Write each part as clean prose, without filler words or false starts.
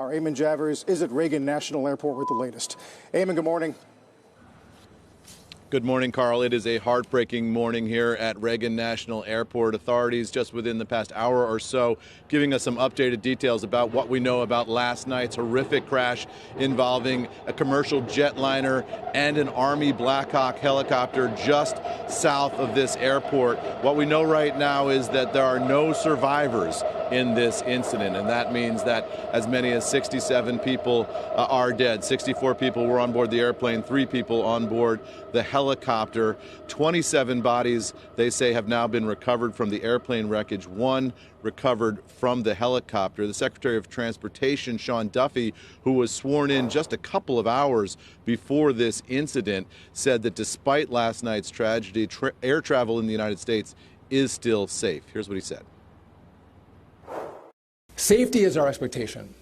Our Eamon Javers is at Reagan National Airport with the latest. Eamon, good morning. Good morning, Carl. It is a heartbreaking morning here at Reagan National Airport. Authorities just within the past hour or so giving us some updated details about what we know about last night's horrific crash involving a commercial jetliner and an Army Black Hawk helicopter just south of this airport. What we know right now is that there are no survivors in this incident, and that means that as many as 67 people are dead. 64 people were on board the airplane, 3 people on board the helicopter. 27 bodies, they say, have now been recovered from the airplane wreckage, 1 recovered from the helicopter. The Secretary of Transportation, Sean Duffy, who was sworn in just a couple of hours before this incident, said that despite last night's tragedy, air travel in the United States is still safe. Here's what he said. Safety is our expectation.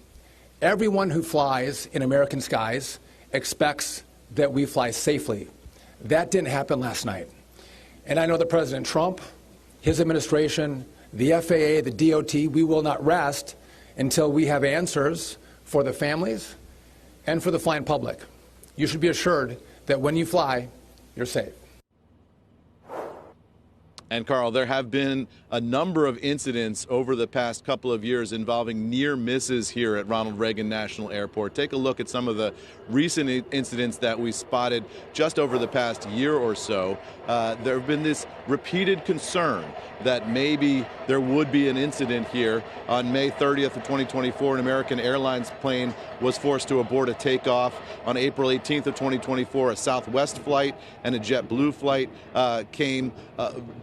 Everyone who flies in American skies expects that we fly safely. That didn't happen last night. And I know that President Trump, his administration, the FAA, the DOT, we will not rest until we have answers for the families and for the flying public. You should be assured that when you fly, you're safe. And Carl, there have been a number of incidents over the past couple of years involving near misses here at Ronald Reagan National Airport. Take a look at some of the recent incidents that we spotted just over the past year or so. There have been this repeated concern that maybe there would be an incident here. On May 30th of 2024, an American Airlines plane was forced to abort a takeoff. On April 18th of 2024, a Southwest flight and a JetBlue flight came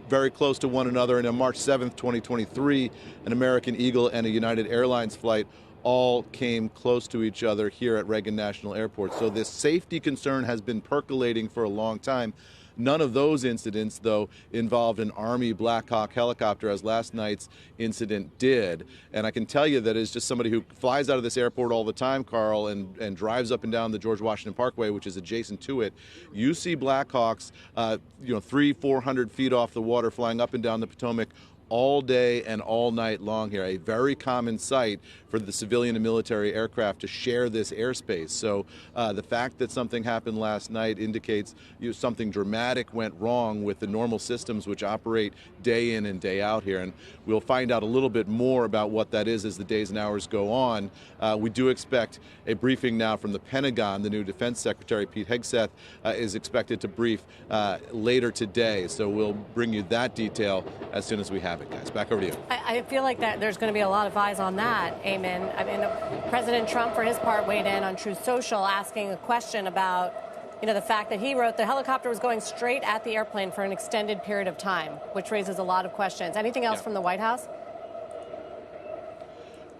very close to one another. And on March 7th, 2023, an American Eagle and a United Airlines flight all came close to each other here at Reagan National Airport. So this safety concern has been percolating for a long time. None of those incidents, though, involved an Army Black Hawk helicopter, as last night's incident did. And I can tell you that as just somebody who flies out of this airport all the time, Carl, and drives up and down the George Washington Parkway, which is adjacent to it, you see Black Hawks, 300-400 feet off the water, flying up and down the Potomac all day and all night long here. A very common sight for the civilian and military aircraft to share this airspace. So the fact that something happened last night indicates something dramatic went wrong with the normal systems which operate day in and day out here. And we'll find out a little bit more about what that is as the days and hours go on. We do expect a briefing now from the Pentagon. The new Defense Secretary, Pete Hegseth, is expected to brief later today. So we'll bring you that detail as soon as we have it, guys. Back over to you. I feel like that there's going to be a lot of eyes on that, Eamon. I mean, President Trump, for his part, weighed in on Truth Social, asking a question about, the fact that he wrote the helicopter was going straight at the airplane for an extended period of time, which raises a lot of questions. Anything else from the White House?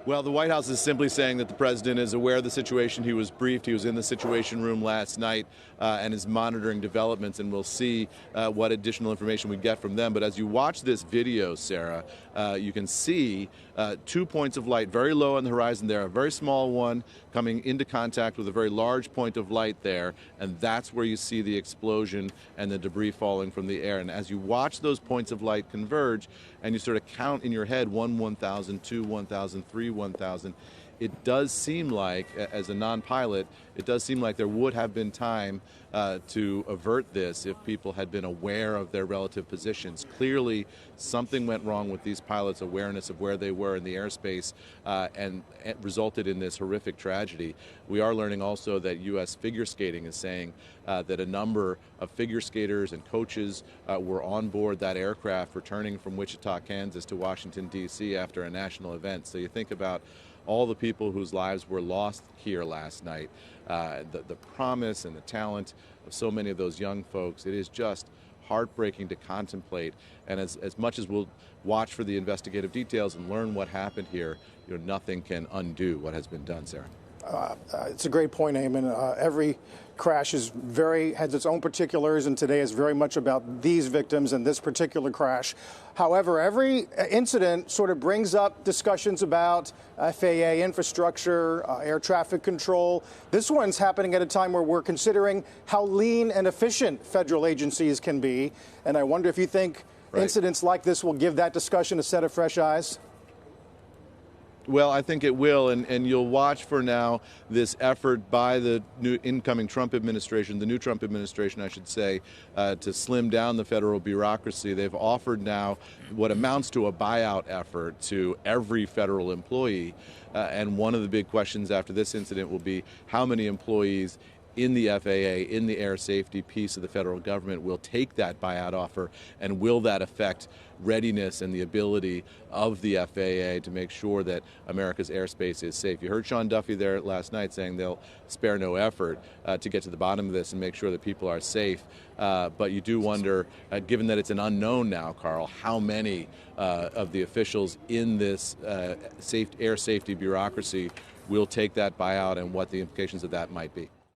Well, the White House is simply saying that the president is aware of the situation. He was briefed. He was in the Situation Room last night and is monitoring developments, and we'll see what additional information we get from them. But as you watch this video, Sarah, you can see 2 points of light very low on the horizon there, a very small one coming into contact with a very large point of light there, and that's where you see the explosion and the debris falling from the air. And as you watch those points of light converge and you sort of count in your head 1, 1,000, 2, 1,000, 3, 1,000, it does seem like, as a non-pilot, it does seem like there would have been time to avert this if people had been aware of their relative positions. Clearly, something went wrong with these pilots' awareness of where they were in the airspace, and it resulted in this horrific tragedy. We are learning also that U.S. figure skating is saying that a number of figure skaters and coaches were on board that aircraft returning from Wichita, Kansas to Washington, D.C. after a national event. So you think about all the people whose lives were lost here last night, the promise and the talent of so many of those young folks. It is just heartbreaking to contemplate. And as much as we'll watch for the investigative details and learn what happened here, nothing can undo what has been done, Sarah. It's a great point, Eamon. Every crash has its own particulars, and today is very much about these victims and this particular crash. However, every incident sort of brings up discussions about FAA infrastructure, air traffic control. This one's happening at a time where we're considering how lean and efficient federal agencies can be. And I wonder if you think incidents like this will give that discussion a set of fresh eyes. Well, I think it will, and you'll watch for now this effort by the new incoming Trump administration, the new Trump administration, I should say, to slim down the federal bureaucracy. They've offered now what amounts to a buyout effort to every federal employee, and one of the big questions after this incident will be how many employees in the FAA, in the air safety piece of the federal government, will take that buyout offer, and will that affect readiness and the ability of the FAA to make sure that America's airspace is safe. You heard Sean Duffy there last night saying they'll spare no effort to get to the bottom of this and make sure that people are safe. But you do wonder, given that it's an unknown now, Carl, how many of the officials in this air safety bureaucracy will take that buyout and what the implications of that might be.